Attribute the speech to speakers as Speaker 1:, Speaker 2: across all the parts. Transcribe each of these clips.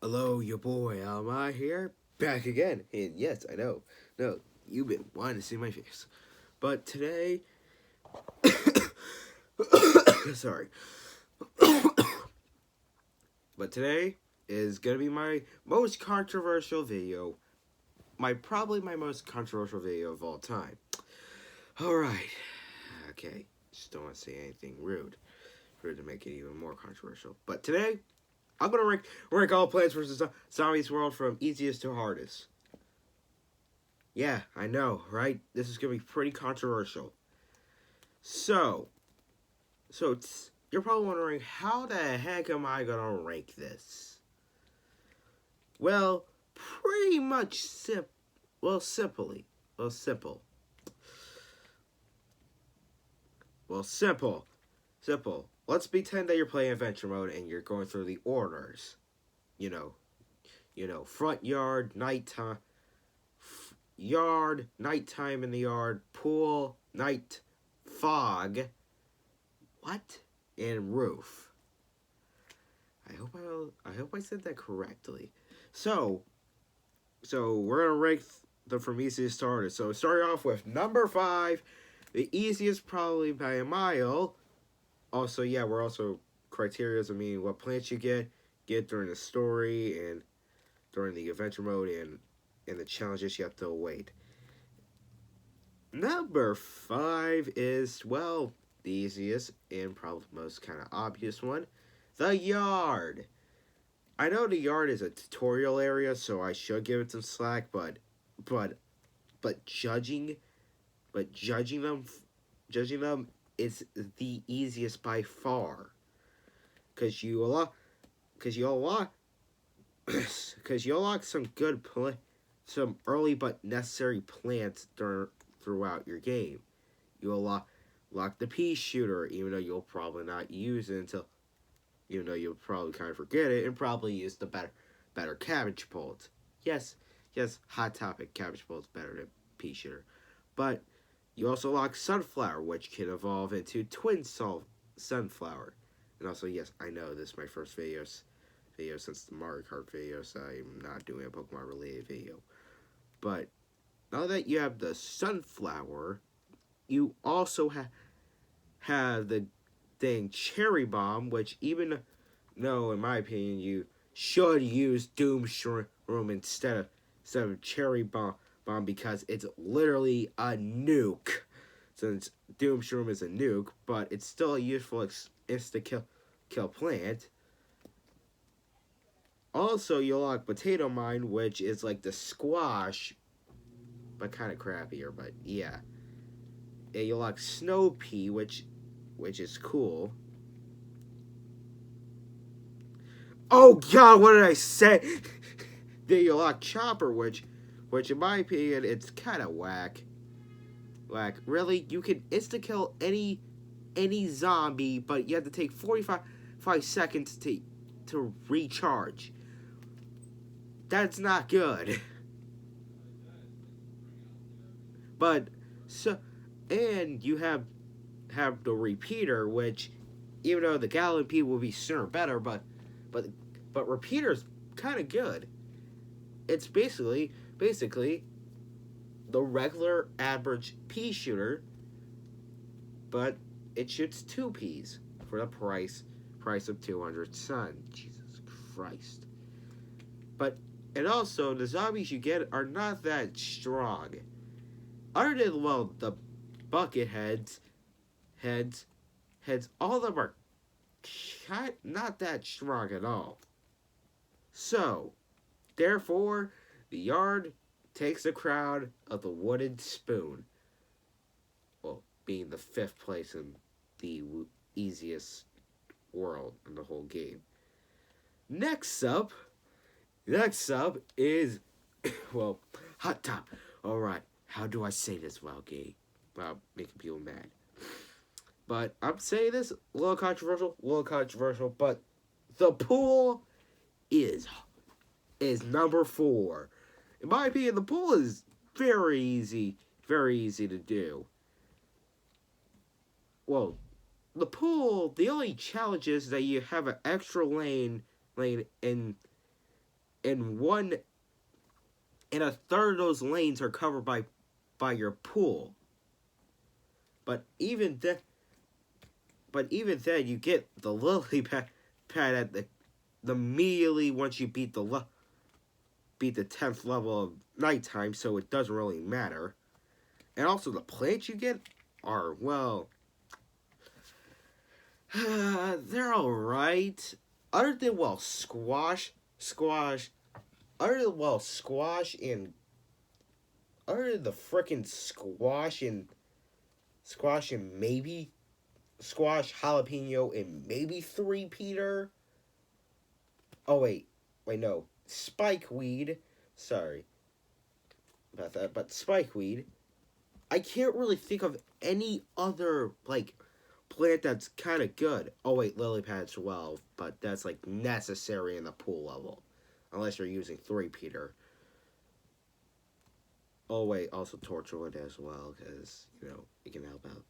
Speaker 1: Hello, your boy Alma here, back again. And yes, I know, no, you've been wanting to see my face. But today, sorry, but today is gonna be my most controversial video. Probably my most controversial video of all time. Alright, okay, just don't want to say anything rude to make it even more controversial. But today, I'm gonna rank all Plants vs. Zombies World from easiest to hardest. Yeah, I know, right? This is gonna be pretty controversial. So, you're probably wondering, how the heck am I gonna rank this? Well, pretty much simply. Well, simple. Well, simple. Let's pretend that you're playing adventure mode and you're going through the orders. You know, front yard, nighttime, nighttime in the yard, pool, night, fog. What? And roof. I hope I said that correctly. So we're gonna rank the from easiest to hardest. So starting off with number 5, the easiest probably by a mile. Also, yeah, we're also criterias. I mean, what plants you get during the story and during the adventure mode and the challenges you have to await. Number 5 is, well, the easiest and probably the most kind of obvious one, the yard. I know the yard is a tutorial area, so I should give it some slack, but judging them is the easiest by far, because you unlock some early but necessary plants throughout your game. You lock the pea shooter, even though you'll probably not use it until, even though you'll probably kind of forget it, and probably use the better cabbage poles. Yes, hot topic, cabbage poles better than pea shooter. But you also lock sunflower, which can evolve into twin sunflower. And also, yes, I know this is my first video since the Mario Kart video, so I'm not doing a Pokemon related video. But now that you have the sunflower, you also have the dang cherry bomb, which, even though in my opinion you should use Doom Shroom instead of cherry bomb, because it's literally a nuke. Since Doom Shroom is a nuke, but it's still a useful insta kill plant. Also, you lock Potato Mine, which is like the squash, but kind of crappier. But yeah, you lock Snow Pea, which is cool. Oh God, what did I say? Then you lock Chopper, which in my opinion, it's kind of whack. Really, you can insta kill any zombie, but you have to take 45 seconds to recharge. That's not good. But and you have the repeater, which, even though the Gallon Pea will be sooner better, but repeater's kind of good. It's basically the regular average pea shooter, but it shoots 2 peas for the price of 200 sun. Jesus Christ. And also, the zombies you get are not that strong. Other than, well, the bucket heads, all of them are not that strong at all. So, therefore, the yard takes the crown of the wooden spoon. Well, being the 5th place in the easiest world in the whole game. Next up is, well, Hot Top. Alright, how do I say this without making people mad? But I'm saying this a little controversial, but the pool is number 4. In my opinion, the pool is very easy to do. Well, the pool, the only challenge is that you have an extra lane in and one and a third of those lanes are covered by your pool. But even then, you get the lily pad at the immediately once you beat the 10th level of nighttime, so it doesn't really matter. And also the plants you get are, well, they're alright. Other than, well, squash, other than, well, other than the frickin' squash and maybe, squash, jalapeno, and maybe 3-peter. Oh, wait, no. Spikeweed. Sorry about that, but spikeweed. I can't really think of any other, like, plant that's kind of good. Oh, wait, lily pads, well, but that's, like, necessary in the pool level. Unless you're using 3-peter. Oh, wait, also torchwood as well, because, it can help out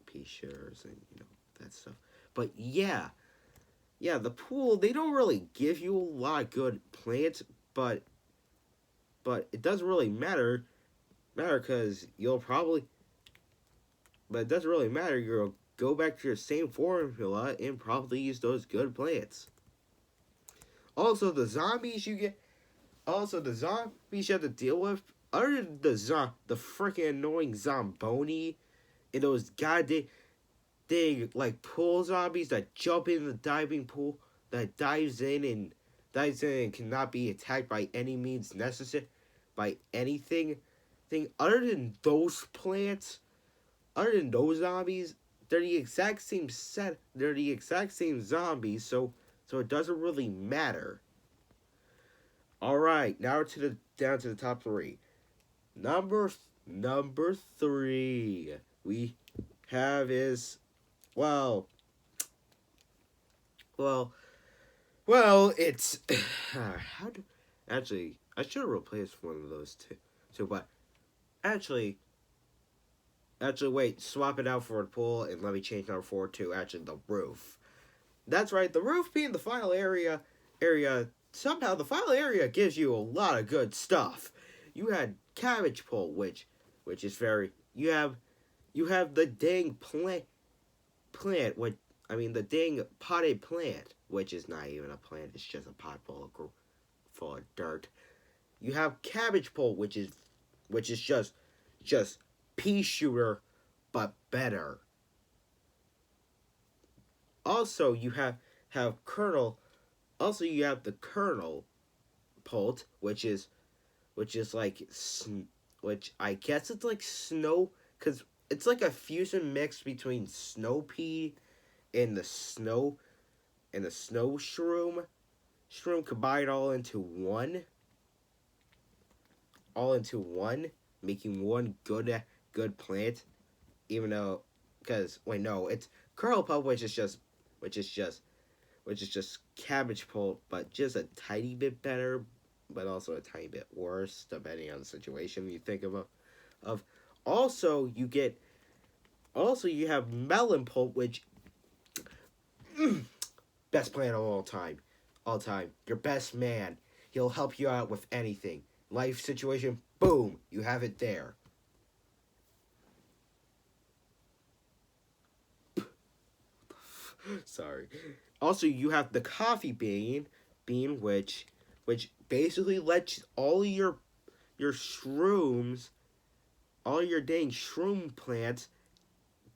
Speaker 1: pea shooters and, that stuff. But, yeah, the pool, they don't really give you a lot of good plants, but it doesn't really matter because but it doesn't really matter. You'll go back to your same formula and probably use those good plants. Also, the zombies you have to deal with, other than the freaking annoying Zomboni and those goddamn like pool zombies that jump in the diving pool, that dives in and cannot be attacked by any means necessary, by anything. Other than those plants, other than those zombies, they're the exact same set. They're the exact same zombies, so it doesn't really matter. All right, now down to the top 3. Number 3 we have is it's actually I should have replaced one of those two, but actually wait, swap it out for the pool and let me change number 4 to actually the roof. That's right, the roof being the final area. Somehow the final area gives you a lot of good stuff. You had cabbage pole, which is very you have the dang plant the dang potted plant, which is not even a plant, it's just a pot full of dirt. You have cabbage pole, which is just pea shooter, but better. Also, you have kernel. Also, you have the kernel pult, which I guess it's like snow, because it's like a fusion mix between snow pea and the snow shroom combined all into one, making one good plant. Even though, because wait, no, it's kernel pult, which is just cabbage pult, but just a tiny bit better, but also a tiny bit worse, depending on the situation you think of. Also, you have melon pulp, which best plant of all time. Your best man. He'll help you out with anything. Life situation, boom, you have it there. Sorry. Also, you have the coffee bean, which basically lets all your shrooms, all your dang shroom plants,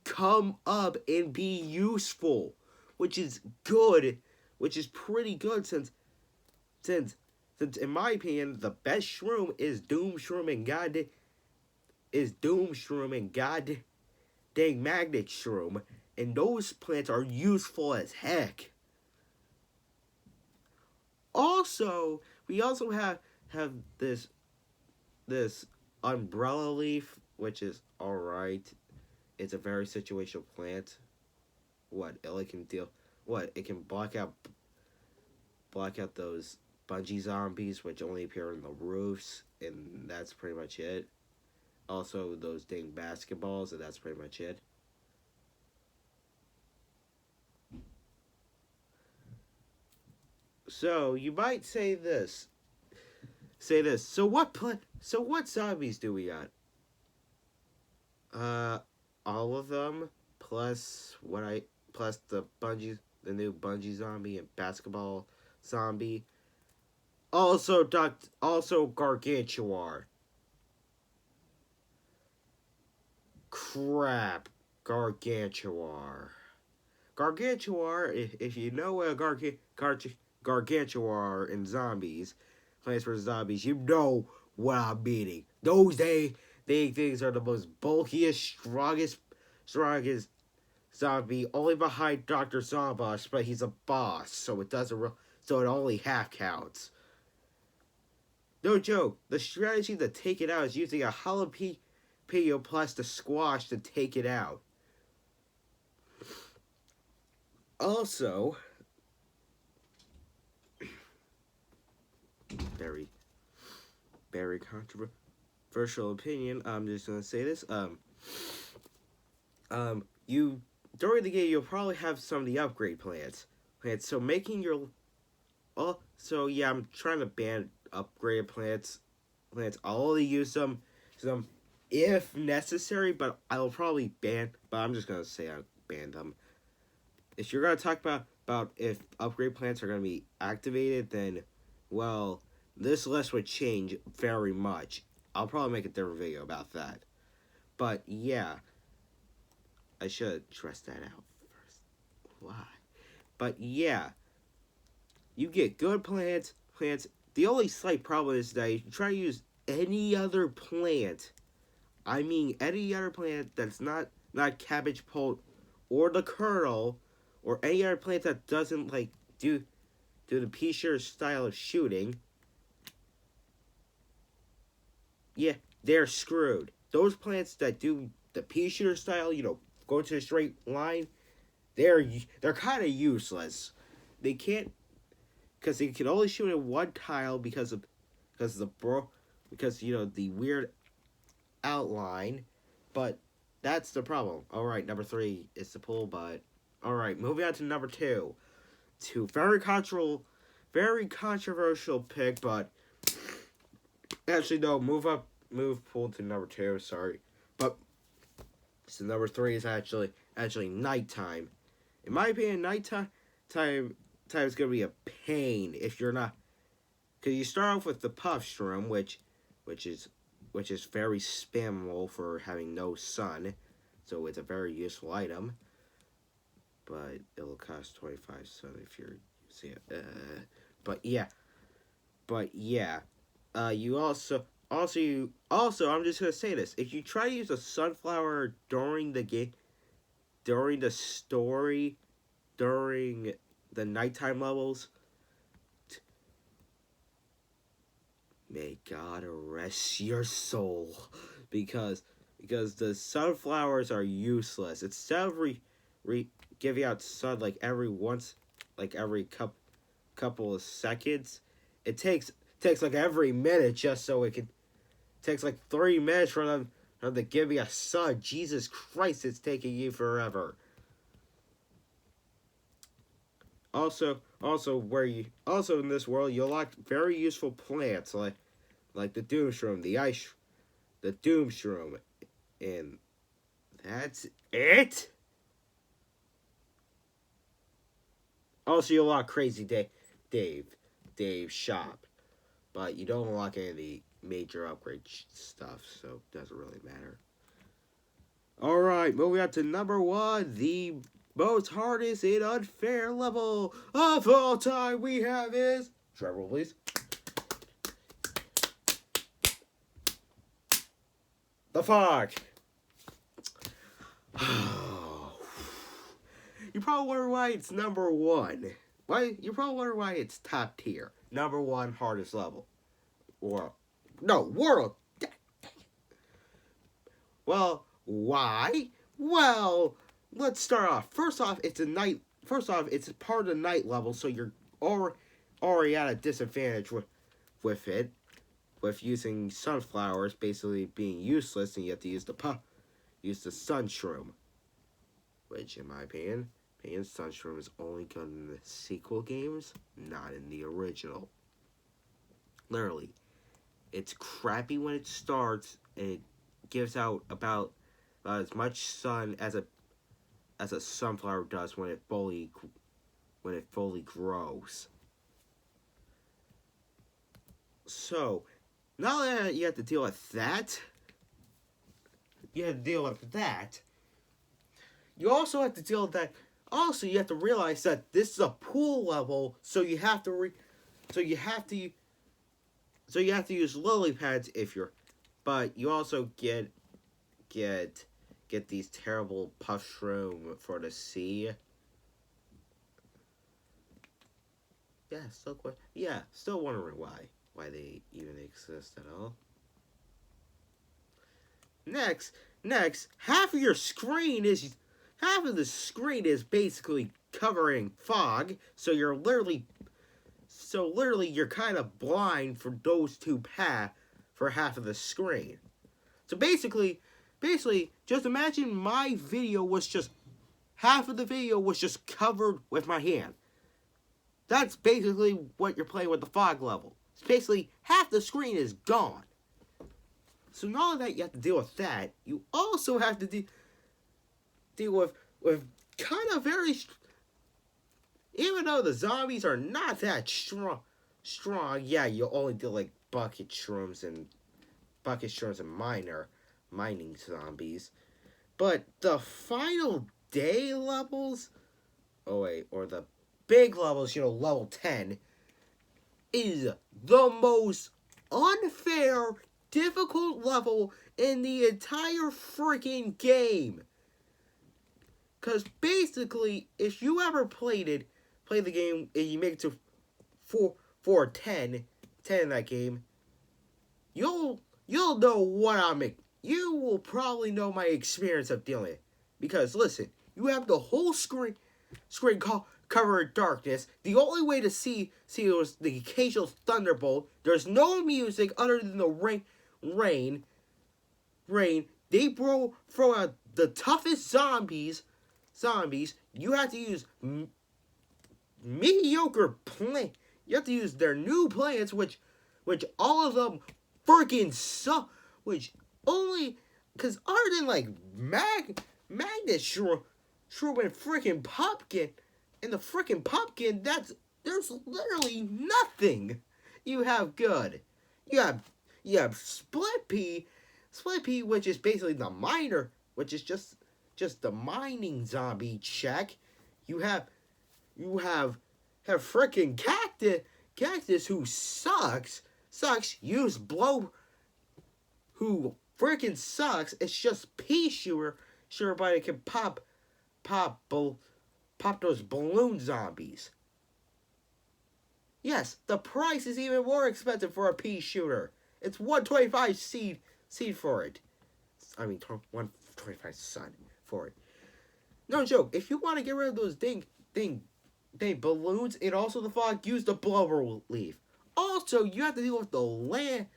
Speaker 1: come up and be useful, which is good, which is pretty good since in my opinion the best shroom is Doom Shroom and God dang Magnet Shroom, and those plants are useful as heck. Also, we also have this umbrella leaf, which is alright. It's a very situational plant. It can block out those bungee zombies, which only appear on the roofs, and that's pretty much it. Also, those dang basketballs, and that's pretty much it. So, you might say this. say this. So what zombies do we got? All of them plus the new Bungie zombie and basketball zombie. Also Gargantuar. Crap, Gargantuar. If you know what Gargantuar in zombies, Plants vs Zombies, you know what I'm meaning. They things are the most bulkiest, strongest zombie, only behind Dr. Zombosh, but he's a boss, so so it only half counts. No joke, the strategy to take it out is using a jalapeno plus the squash to take it out. Also, very, very controversial opinion. I'm just gonna say this. You during the game you'll probably have some of the upgrade plans. So making your so yeah, I'm trying to ban upgraded plants. I'll only use some if necessary, but I'll probably ban. But I'm just gonna say I ban them. If you're gonna talk about if upgrade plants are gonna be activated, then well, this list would change very much. I'll probably make a different video about that. But yeah, I should address that out first. Why? But yeah, you get good plants. The only slight problem is that you try to use any other plant. I mean, any other plant that's not cabbage pult or the kernel or any other plant that doesn't like do the pea shooter style of shooting. Yeah, they're screwed. Those plants that do the pea shooter style, go to a straight line, they're kind of useless. They can't because they can only shoot in one tile because the weird outline, but that's the problem. All right, number 3 is the pull, but all right, moving on to number 2. Very controversial pick, but actually no, move pull to number 2. Sorry, but so number 3 is actually nighttime. In my opinion, nighttime is gonna be a pain if you're not, because you start off with the puff shroom, which is very spammable for having no sun, so it's a very useful item. But it'll cost 25 sun if you're using it. But yeah. You also I'm just gonna say this: if you try to use a sunflower during the game, during the story, during the nighttime levels, may God rest your soul, because the sunflowers are useless. Instead of giving out sun like every couple of seconds, it takes like every minute just so it can. Takes like 3 minutes for them to give me a sun. Jesus Christ, it's taking you forever. Also in this world you'll lock very useful plants like the Doom Shroom, the Doom Shroom, and that's it. Also, you unlock Crazy Dave shop, but you don't unlock any of the major upgrade stuff, so it doesn't really matter. Alright, moving on to number 1, the most hardest and unfair level of all time we have is... Drum roll, please. The Fog. You probably wonder why it's number 1. You probably wonder why it's top tier. Number 1 hardest level. World. Well, why? Well, let's start off. First off, it's part of the night level, so you're already at a disadvantage with it, with using sunflowers basically being useless, and you have to use the sun shroom, which, in my opinion, sun shroom is only good in the sequel games, not in the original. Literally, It's crappy when it starts, and it gives out about as much sun as a sunflower does when it fully grows. So now that you have to deal with that, you also have to deal with that. Also, you have to realize that this is a pool level, so you have to use lily pads if you're, but you also get these terrible puff shroom for the sea. Still wondering why they even exist at all. Next, half of the screen is basically covering fog, so literally you're kind of blind for those two paths for half of the screen. So basically, just imagine my video was just half of the video was just covered with my hand. That's basically what you're playing with the fog level. It's basically half the screen is gone. So now that you have to deal with that, you also have to deal with kind of very. Even though the zombies are not that strong, yeah, you only deal like bucket shrooms and mining zombies. But the final day levels, or the big levels, level 10, is the most unfair, difficult level in the entire freaking game. Because basically, if you ever play the game, and you make it to 10 in that game, you'll know what I'm making. You will probably know my experience of dealing it. Because listen, you have the whole screen covered in darkness. The only way to see was the occasional thunderbolt. There's no music other than the rain. They throw out the toughest zombies. You have to use mediocre plants. You have to use their new plants, which all of them freaking suck. Which only, because other than like magnet shroom and freaking pumpkin, and the freaking pumpkin, there's literally nothing you have good. You have split pea, which is basically the miner, which is just the mining zombie check. You have freaking cactus who sucks. Use blow who freaking sucks. It's just pea shooter, but it can pop those balloon zombies. Yes, the price is even more expensive for a pea shooter. It's 125 seed for it. I mean, 125 sun for it. No joke. If you want to get rid of those dang balloons and also the fog, use the blower leaf. Also, you have to deal with the lantern,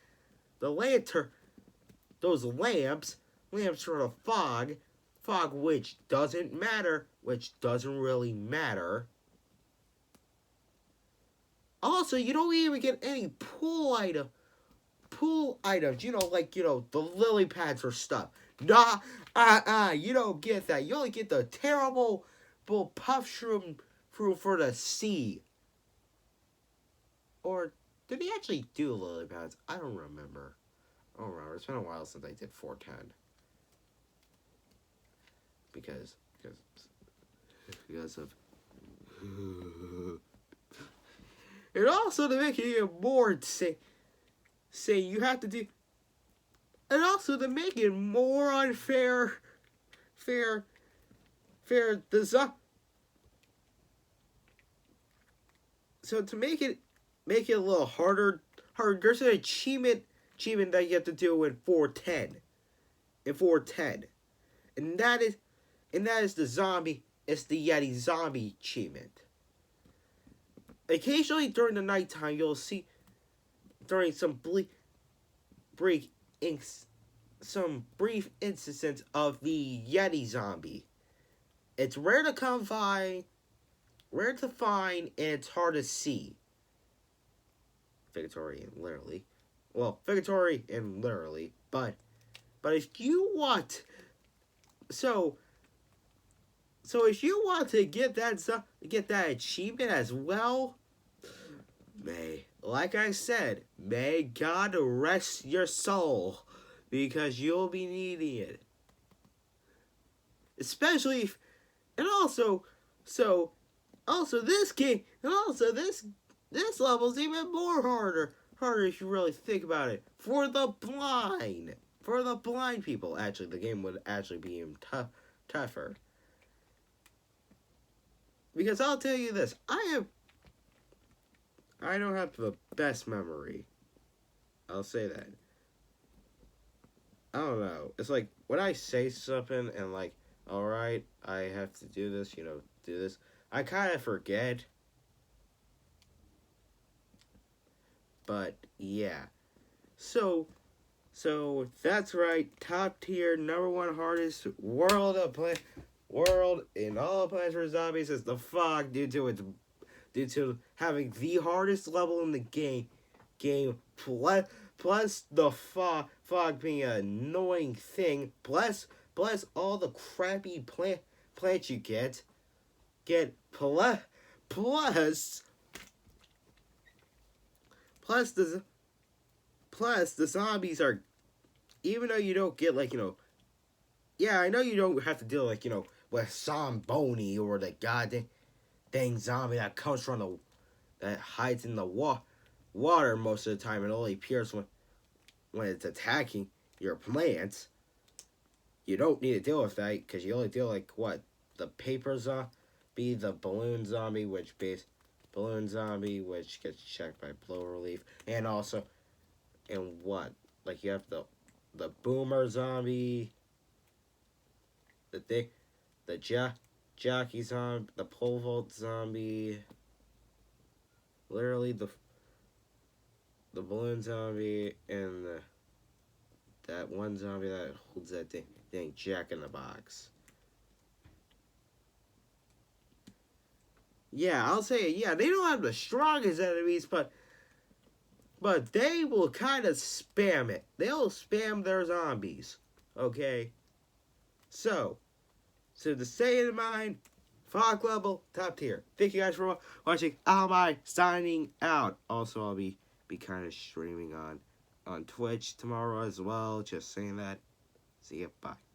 Speaker 1: those lamps for the fog, which doesn't really matter. Also, you don't even get any pool items, the lily pads for stuff. You don't get that. You only get the terrible puff shroom for the sea. Or did he actually do lily pads? I don't remember. It's been a while since I did 410. Because of and also to make it more say you have to do, and also to make it more unfair design. So to make it a little harder, there's an achievement that you have to do in 410. And that is the zombie. It's the Yeti zombie achievement. Occasionally during the nighttime, you'll see during some brief instances of the Yeti zombie. It's rare to find, and it's hard to see. Figuratively, literally. well, figuratively and literally. But if you want, so if you want to get that achievement as well, like I said, may God rest your soul, because you'll be needing it. Especially if, and also, this game, and also this level's even more harder if you really think about it. For the blind people, actually, the game would actually be even tougher. Because I'll tell you this, I don't have the best memory. I'll say that. I don't know. It's like when I say something and like, alright, I have to do this, do this, I kind of forget. But yeah. So that's right. Top tier, number one hardest world in all of Plants vs. Zombies is the fog, due to having the hardest level in the game. Plus the fog being an annoying thing. Plus all the crappy plants you get. Plus the zombies are, even though you don't get yeah, I know you don't have to deal with Zomboni or the goddamn dang zombie that comes from that hides in the water most of the time and only appears when it's attacking your plants. You don't need to deal with that, because you only deal the paper zombie, the balloon zombie, which gets checked by blow relief, and also, and what, you have the boomer zombie, the jockey zombie, the pole vault zombie, literally the balloon zombie, and that one zombie that holds that dang Jack in the Box. Yeah, I'll say, yeah, they don't have the strongest enemies, but they will kind of spam it. They'll spam their zombies, okay? So to stay in mind, fog level, top tier. Thank you guys for watching. Almy signing out. Also, I'll be kind of streaming on Twitch tomorrow as well. Just saying that. See ya. Bye.